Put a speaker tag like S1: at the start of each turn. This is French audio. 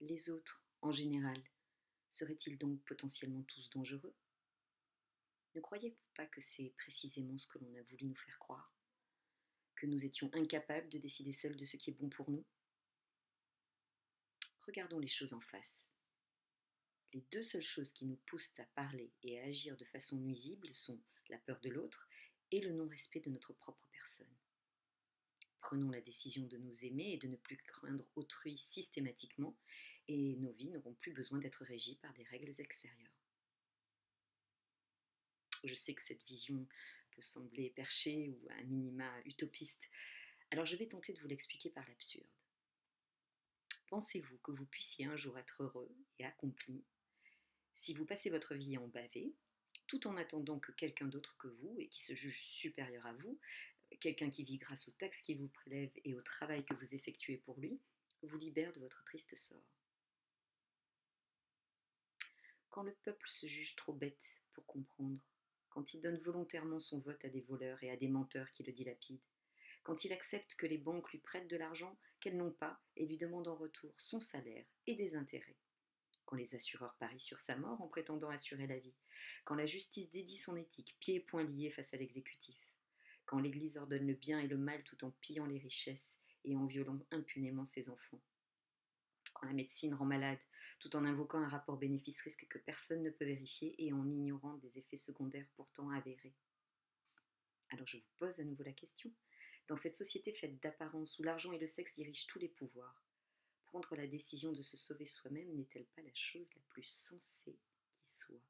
S1: les autres en général, seraient-ils donc potentiellement tous dangereux? Ne croyez-vous pas que c'est précisément ce que l'on a voulu nous faire croire? Que nous étions incapables de décider seuls de ce qui est bon pour nous? Regardons les choses en face. Les deux seules choses qui nous poussent à parler et à agir de façon nuisible sont la peur de l'autre et le non-respect de notre propre personne. Prenons la décision de nous aimer et de ne plus craindre autrui systématiquement, et nos vies n'auront plus besoin d'être régies par des règles extérieures. Je sais que cette vision peut sembler perchée ou à minima utopiste, alors je vais tenter de vous l'expliquer par l'absurde. Pensez-vous que vous puissiez un jour être heureux et accompli si vous passez votre vie à en baver, tout en attendant que quelqu'un d'autre que vous, et qui se juge supérieur à vous, quelqu'un qui vit grâce aux taxes qu'il vous prélève et au travail que vous effectuez pour lui, vous libère de votre triste sort? Quand le peuple se juge trop bête pour comprendre, quand il donne volontairement son vote à des voleurs et à des menteurs qui le dilapident, quand il accepte que les banques lui prêtent de l'argent qu'elles n'ont pas et lui demandent en retour son salaire et des intérêts, quand les assureurs parient sur sa mort en prétendant assurer la vie, quand la justice dédie son éthique, pieds et poings liés face à l'exécutif, quand l'Église ordonne le bien et le mal tout en pillant les richesses et en violant impunément ses enfants, quand la médecine rend malade tout en invoquant un rapport bénéfice-risque que personne ne peut vérifier et en ignorant des effets secondaires pourtant avérés. Alors je vous pose à nouveau la question. Dans cette société faite d'apparence où l'argent et le sexe dirigent tous les pouvoirs, prendre la décision de se sauver soi-même n'est-elle pas la chose la plus sensée qui soit?